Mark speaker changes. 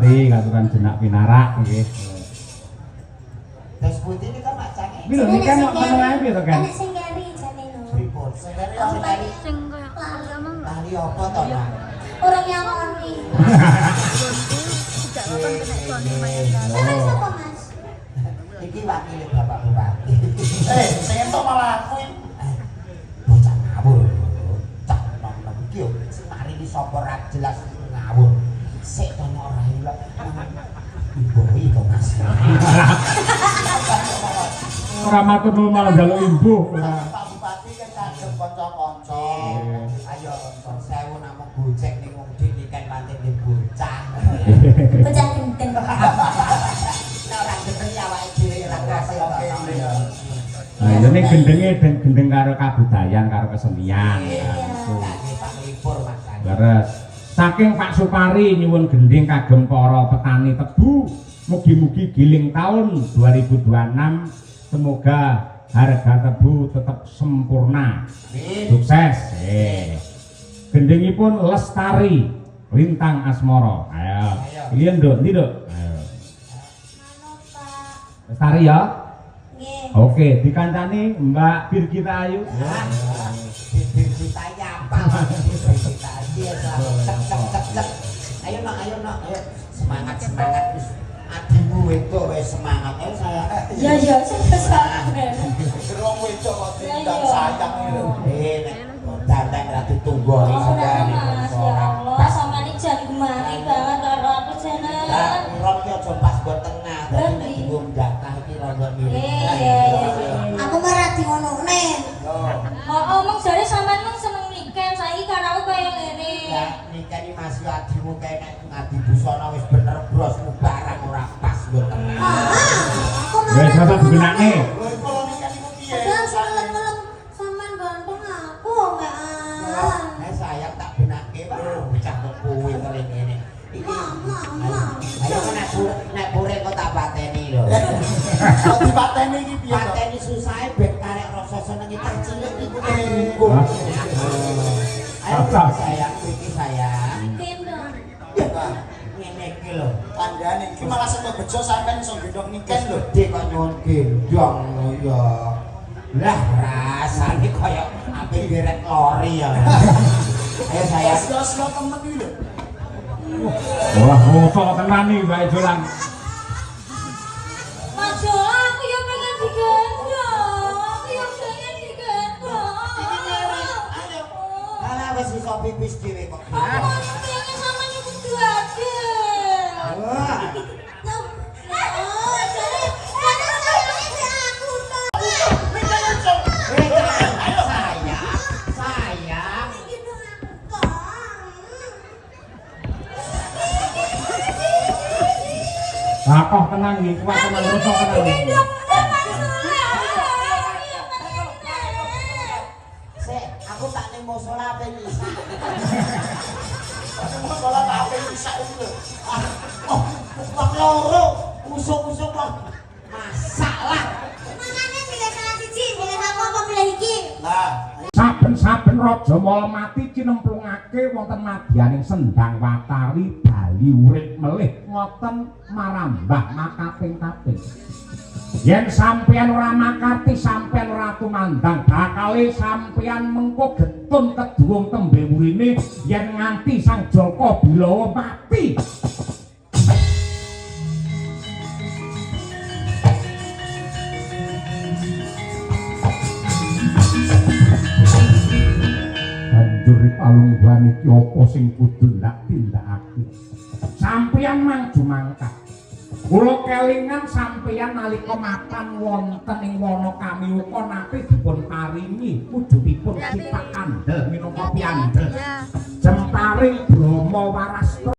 Speaker 1: Sukari katuran jenak pinarak nggih.
Speaker 2: Das putih ini kan macamnya.
Speaker 1: Iki lho iki kan ono ae piye to kan?
Speaker 3: Anak sing kari jane lho.
Speaker 2: Pripun? Sendiri yang sendiri.
Speaker 4: Sing koyo agama
Speaker 2: Lali apa to, Nak?
Speaker 3: Orang yang ngerti.
Speaker 4: tidak akan kena suami mayat.
Speaker 3: Sampeyan sapa, Mas?
Speaker 2: Iki wakil Bapak Bupati.
Speaker 5: Sing entuk malah aku.
Speaker 2: Bocah ngawur. Cak nom-nom iki yo sing mari iki sapa ra jelas ngawur. Sik to ora ilok. Ibu to Mas.
Speaker 1: Ora matur nuwun malah njaluk imbuh.
Speaker 2: Pak Bupati kan kagem kanca-kanca. Ayo kanca sewu namung gojek ning wong dhewe kan pancen di bocah.
Speaker 3: Bocah gendeng.
Speaker 2: Nek ora gendeng ya awake dhewe ora kasih oke.
Speaker 1: Nah, ini gendenge gendeng karo kabudayan karo kesenian.
Speaker 2: Pak libur Mas.
Speaker 1: Leres. Saking Pak Supari nyuwun gending kagem para petani tebu, mugi-mugi giling tahun 2026 semoga harga tebu tetap sempurna. Sukses. Gendingipun Lestari Lintang Asmoro. Ayo. Kalian Nduk, ndi Nduk? Ayo.
Speaker 3: Manut, Pak.
Speaker 1: Lestari ya.
Speaker 3: Nggih.
Speaker 1: Oke, dikancani Mbak Birgita Ayu.
Speaker 2: Kita apa? Kita aja cek. Ayo nak, ayo. Semangat. Adimu itu wes semangat. Ayo saya.
Speaker 3: Ya, sampeyan.
Speaker 5: Gerong wedok kok tindak sayang lho.
Speaker 2: Nek dandang ratu tunggu iki
Speaker 3: Oh,
Speaker 2: sampean.
Speaker 3: Mas, ya Allah, sama ini jagemani banget karo aku jane.
Speaker 2: Lah, rok ki aja pas go tengah, dadi nek dienggo jatah iki rondo mirip.
Speaker 3: Iya. Aku marah di ngonone.
Speaker 2: Yo.
Speaker 3: Omong jare sampean mung seneng niken, saiki karo aku kaya ngene.
Speaker 2: Ya, nikah ini masih adimu kayak nek ngadi busana wis bener bros barang ora pas go tengah.
Speaker 3: Aku
Speaker 1: Wes rasa dibenakne.
Speaker 5: Lho kalau nikah niku piye?
Speaker 3: Sedang ngelem-ngelem sampean ganteng aku enggak
Speaker 2: Sayang tak benake Pak. Bocah kok kowe kering ngene. Iki. Ayo nek bure kok tak pateni lho.
Speaker 5: Kok dipateni iki piye to?
Speaker 2: Pateni susahe ben karek rasa seneng iki cilik iku nunggu. Ayo sayang iki sayang. Ngene iki lho.
Speaker 5: Tandane iki malah seto bejo sampean iso gendong niken lho.
Speaker 2: Gede kok nyuwun gendong ya. Lah rasane koyo ape derek lori ya. Ayo sayang.
Speaker 5: Slo temen iki lho.
Speaker 1: Wah, mosok tenan iki Mbak Jolang.
Speaker 3: Mas Jola, aku ya pengen digendong. Aku ya pengen digendong.
Speaker 2: Ayo. Ala wis iso pipis dhewe kok.
Speaker 3: Aku pengen sama ibu gadel.
Speaker 2: Wah.
Speaker 3: Oh, jadi sayangnya di aku toh.
Speaker 2: Sayang.
Speaker 3: Gendong aku toh.
Speaker 1: Lah kok tenang iki, kuat tenang rasa tenang.
Speaker 3: Gendong Mas Jola.
Speaker 2: Sik, aku tak ning musala ben isa.
Speaker 5: Masalah kabeh bisa iki lho.
Speaker 2: Wong loro, usuk-usuk kok. Masalah.
Speaker 3: Makanya pilih salah siji, pilih apa pilih iki.
Speaker 5: Lah,
Speaker 1: Saben-saben raja mala mati cinemplungake wonten madyaning sendang watari bali urip melih ngoten marambah makaping-kaping. Yen sampeyan ora makarti sampeyan ora tumandang bakale sampeyan mengko getun keduwung tembe murine yen nganti Sang Jaka Bilawa mati. Banjur palungguhan iki apa sing kudu ndak tindakake. Sampeyan mangju mangkat. Kula kelingan sampeyan nalika mapan wonten ing wana Kamiuka nate dipun paringi wujudipun sipak kandel minangka piyandel. Jemparing Brahma Warasta